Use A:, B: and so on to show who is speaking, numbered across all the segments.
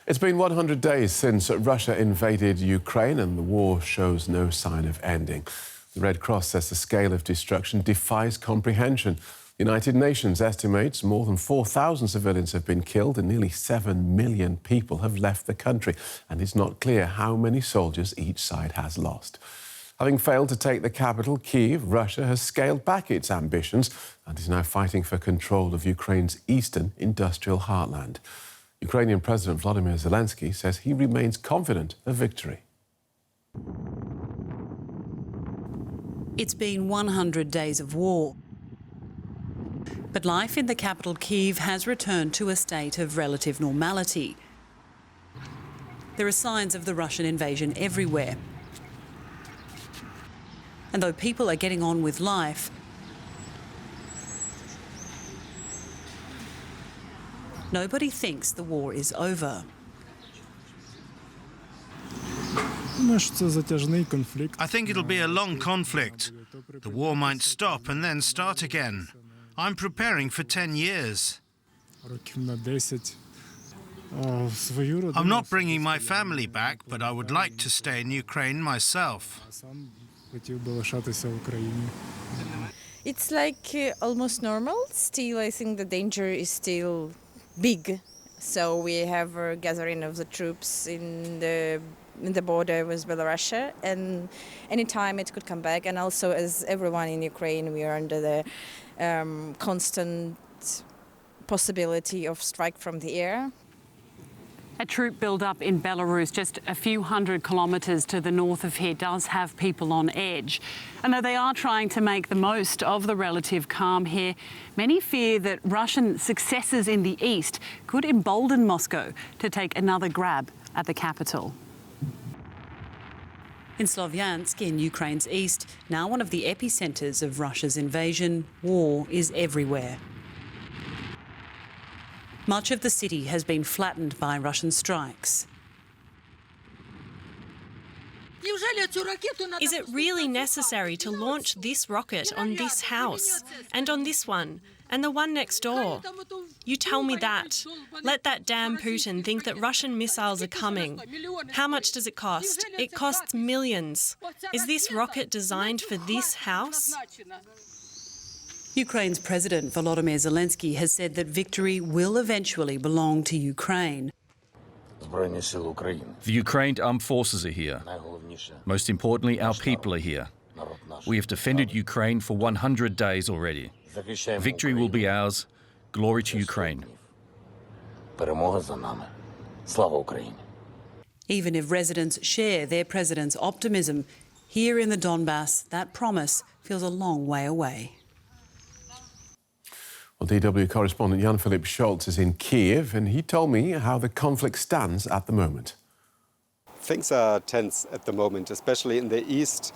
A: It's been 100 days since Russia invaded Ukraine and the war shows no sign of ending. The Red Cross says the scale of destruction defies comprehension. The United Nations estimates more than 4,000 civilians have been killed and nearly 7 million people have left the country. And it's not clear how many soldiers each side has lost. Having failed to take the capital, Kyiv, Russia has scaled back its ambitions and is now fighting for control of Ukraine's eastern industrial heartland. Ukrainian President Volodymyr Zelenskyy says he remains confident of victory.
B: It's been 100 days of war. But life in the capital Kyiv has returned to a state of relative normality. There are signs of the Russian invasion everywhere. And though people are getting on with life, nobody thinks the war is over.
C: I think it'll be a long conflict. The war might stop and then start again. I'm preparing for 10 years. I'm not bringing my family back, but I would like to stay in Ukraine myself.
D: It's like almost normal. Still, I think the danger is still big. So we have a gathering of the troops in the border with Belarus, and anytime it could come back. And also, as everyone in Ukraine, we are under the constant possibility of strike from the air.
B: A troop build-up in Belarus, just a few hundred kilometres to the north of here, does have people on edge. And though they are trying to make the most of the relative calm here, many fear that Russian successes in the east could embolden Moscow to take another grab at the capital. In Sievierodonetsk, in Ukraine's east, now one of the epicentres of Russia's invasion, war is everywhere. Much of the city has been flattened by Russian strikes.
E: Is it really necessary to launch this rocket on this house, and on this one, and the one next door? You tell me that. Let that damn Putin think that Russian missiles are coming. How much does it cost? It costs millions. Is this rocket designed for this house?
B: Ukraine's President Volodymyr Zelenskyy has said that victory will eventually belong to Ukraine.
F: The Ukraine armed forces are here. Most importantly, our people are here. We have defended Ukraine for 100 days already. Victory will be ours. Glory to Ukraine.
B: Even if residents share their president's optimism, here in the Donbas, that promise feels a long way away.
A: Well, DW correspondent Jan-Philipp Scholz is in Kyiv, and he told me how the conflict stands at the moment.
G: Things are tense at the moment, especially in the east.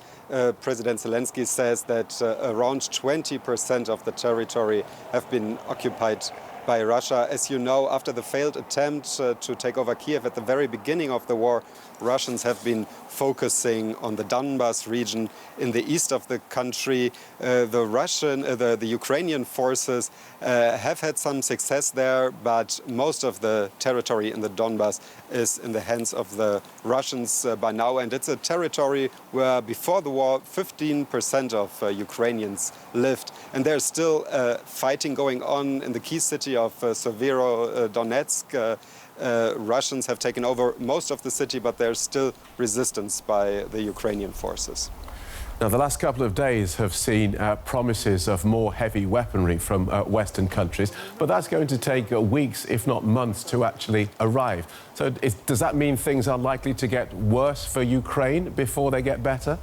G: President Zelenskyy says that around 20% of the territory have been occupied by Russia. As you know, after the failed attempt to take over Kyiv at the very beginning of the war, Russians have been focusing on the Donbas region in the east of the country. The Ukrainian forces have had some success there, but most of the territory in the Donbas is in the hands of the Russians by now. And it's a territory where before the war 15% of Ukrainians lived. And there's still fighting going on in the key city of Sievierodonetsk. Russians have taken over most of the city, but there's still resistance by the Ukrainian forces.
A: Now, the last couple of days have seen promises of more heavy weaponry from Western countries, but that's going to take weeks, if not months, to actually arrive. So does that mean things are likely to get worse for Ukraine before they get better?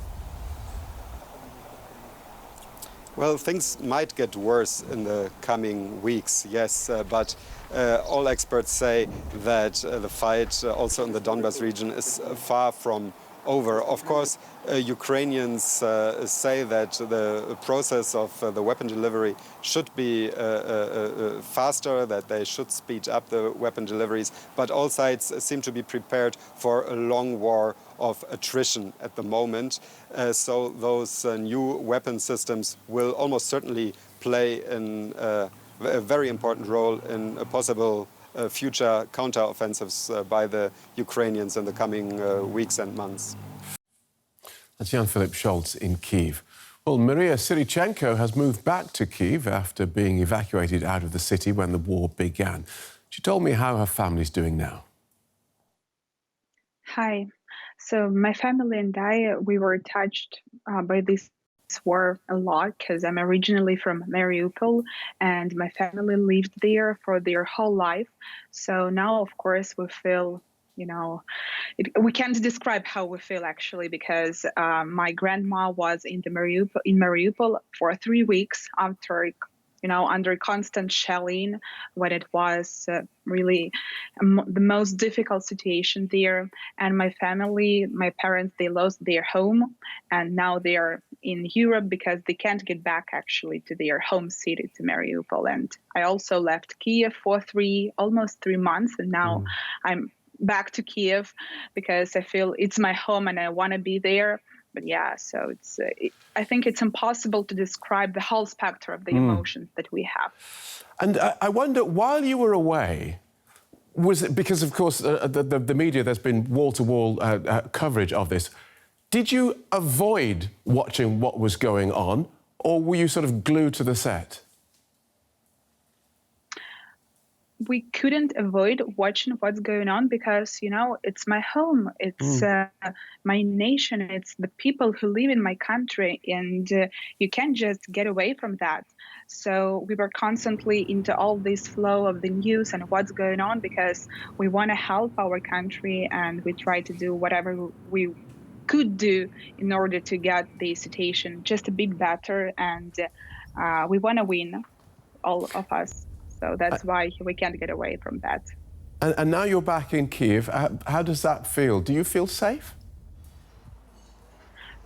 G: Well, things might get worse in the coming weeks, yes, but all experts say that the fight also in the Donbas region is far from over. Of course, Ukrainians say that the process of the weapon delivery should be faster, that they should speed up the weapon deliveries, but all sides seem to be prepared for a long war of attrition at the moment. So those new weapon systems will almost certainly play a very important role in a possible future counteroffensives by the Ukrainians in the coming weeks and months.
A: That's Jan-Philipp Scholz in Kyiv. Well, Maria Sirichenko has moved back to Kyiv after being evacuated out of the city when the war began. She told me how her family's doing now.
H: Hi. So my family and I, we were touched by this war a lot because I'm originally from Mariupol and my family lived there for their whole life. So now, of course, we feel, we can't describe how we feel actually because my grandma was in Mariupol for 3 weeks after, under constant shelling when it was really the most difficult situation there. And my family, my parents, they lost their home and now they are in Europe because they can't get back actually to their home city, to Mariupol. And I also left Kyiv for almost 3 months and now I'm back to Kyiv because I feel it's my home and I want to be there. But yeah, so I think it's impossible to describe the whole spectrum of the emotions that we have.
A: And I wonder, while you were away, was it because, of course, the media, there's been wall-to-wall coverage of this. Did you avoid watching what was going on, or were you sort of glued to the set?
H: We couldn't avoid watching what's going on because, it's my home, it's my nation, it's the people who live in my country, and you can't just get away from that. So we were constantly into all this flow of the news and what's going on because we want to help our country and we try to do whatever we could do in order to get the situation just a bit better, and we want to win, all of us. So that's why we can't get away from that.
A: And now you're back in Kyiv. How does that feel? Do you feel safe?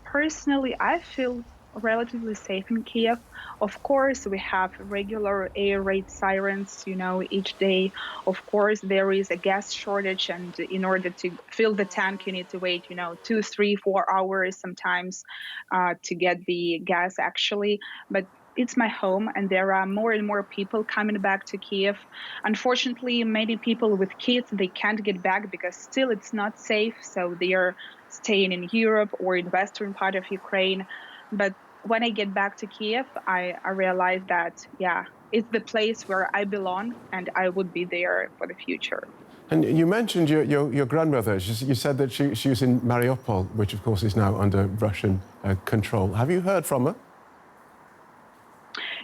H: Personally, I feel relatively safe in Kyiv. Of course, we have regular air raid sirens, each day. Of course, there is a gas shortage, and in order to fill the tank, you need to wait, 2, 3, 4 hours sometimes to get the gas actually. But it's my home, and there are more and more people coming back to Kyiv. Unfortunately, many people with kids, they can't get back because still it's not safe. So they are staying in Europe or in western part of Ukraine. But when I get back to Kyiv, I realize that, it's the place where I belong, and I would be there for the future.
A: And you mentioned your grandmother. You said that she was in Mariupol, which of course is now under Russian control. Have you heard from her?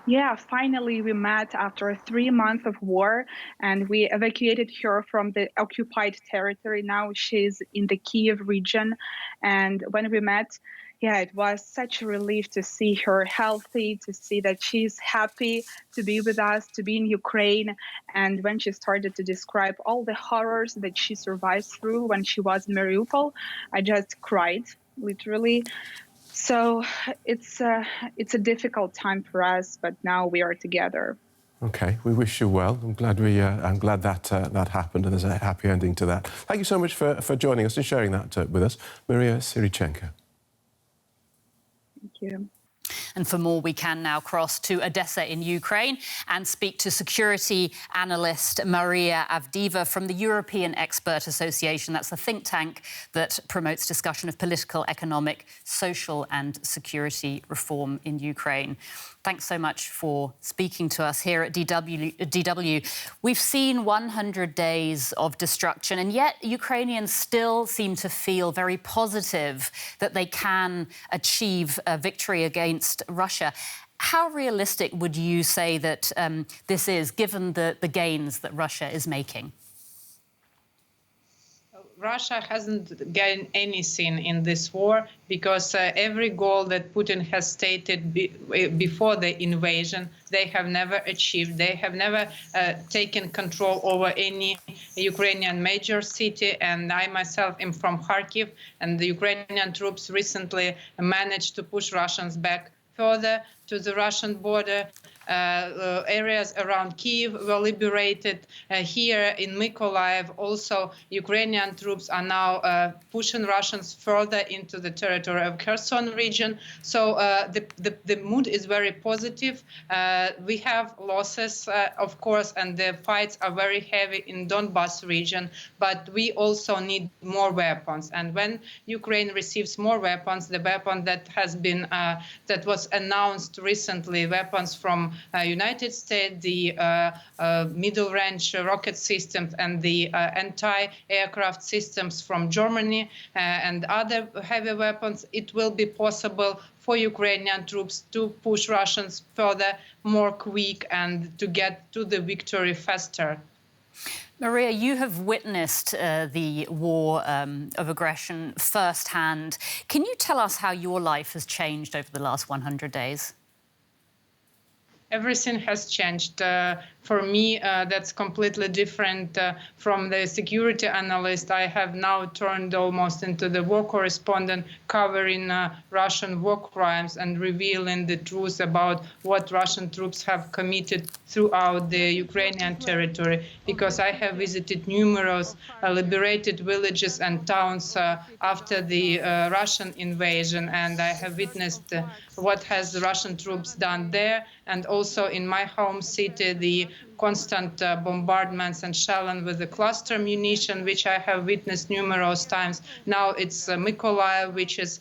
H: Yeah, finally we met after 3 months of war, and we evacuated her from the occupied territory. Now she's in the Kyiv region. And when we met, it was such a relief to see her healthy, to see that she's happy to be with us, to be in Ukraine. And when she started to describe all the horrors that she survived through when she was in Mariupol, I just cried, literally. So it's a difficult time for us, but now we are together.
A: Okay, we wish you well. I'm glad that happened, and there's a happy ending to that. Thank you so much for joining us and sharing that with us, Maria Sirichenko.
H: Thank you.
I: And for more, we can now cross to Odessa in Ukraine and speak to security analyst Maria Avdieva from the European Expert Association. That's a think tank that promotes discussion of political, economic, social and security reform in Ukraine. Thanks so much for speaking to us here at DW. We've seen 100 days of destruction, and yet Ukrainians still seem to feel very positive that they can achieve a victory against Russia. How realistic would you say that this is, given the gains that Russia is making?
J: Russia hasn't gained anything in this war because every goal that Putin has stated before the invasion, they have never achieved. They have never taken control over any Ukrainian major city. And I myself am from Kharkiv, and the Ukrainian troops recently managed to push Russians back further to the Russian border. areas around Kyiv were liberated. Here in Mykolaiv, also Ukrainian troops are now pushing Russians further into the territory of Kherson region. So the mood is very positive. We have losses, of course, and the fights are very heavy in Donbas region, but we also need more weapons. And when Ukraine receives more weapons, the weapon that has been that was announced recently, weapons from United States, the middle-range rocket systems and the anti-aircraft systems from Germany and other heavy weapons, it will be possible for Ukrainian troops to push Russians further, more quick, and to get to the victory faster.
I: Maria, you have witnessed the war of aggression firsthand. Can you tell us how your life has changed over the last 100 days?
J: Everything has changed. For me, that's completely different from the security analyst. I have now turned almost into the war correspondent, covering Russian war crimes and revealing the truth about what Russian troops have committed throughout the Ukrainian territory, because I have visited numerous liberated villages and towns after the Russian invasion, and I have witnessed what has the Russian troops done there, and also in my home city, the constant bombardments and shelling with the cluster munition, which I have witnessed numerous times. Now it's Mykolaiv, which is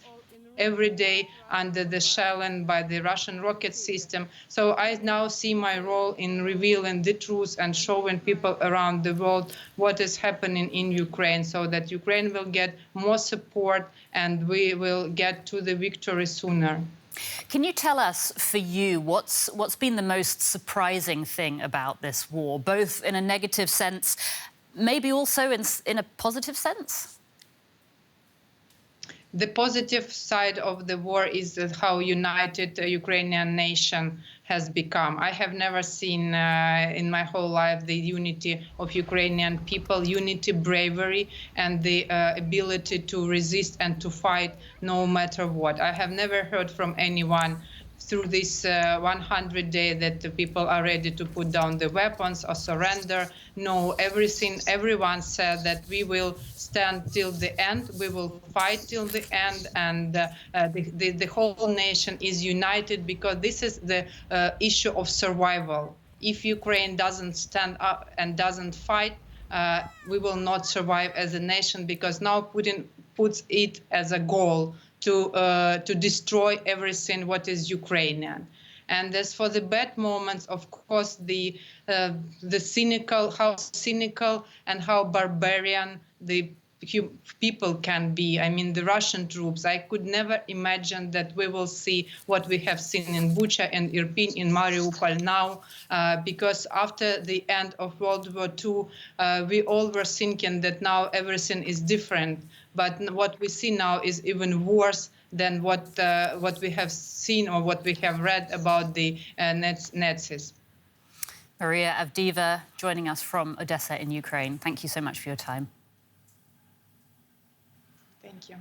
J: every day under the shelling by the Russian rocket system. So I now see my role in revealing the truth and showing people around the world what is happening in Ukraine, so that Ukraine will get more support and we will get to the victory sooner.
I: Can you tell us, for you, what's been the most surprising thing about this war, both in a negative sense, maybe also in a positive sense?
J: The positive side of the war is how united the Ukrainian nation has become. I have never seen in my whole life the unity of Ukrainian people, unity, bravery, and the ability to resist and to fight no matter what. I have never heard from anyone through this 100 days that the people are ready to put down the weapons or surrender. No, everyone said that we will stand till the end, we will fight till the end, and the whole nation is united, because this is the issue of survival. If Ukraine doesn't stand up and doesn't fight, we will not survive as a nation, because now Putin puts it as a goal to destroy everything what is Ukrainian. And as for the bad moments, of course, the cynical and how barbarian the people can be. I mean, the Russian troops, I could never imagine that we will see what we have seen in Bucha and Irpin, in Mariupol now, because after the end of World War II, we all were thinking that now everything is different. But what we see now is even worse than what we have seen or what we have read about the Nazis.
I: Maria Avdiivna joining us from Odessa in Ukraine. Thank you so much for your time.
J: Thank you.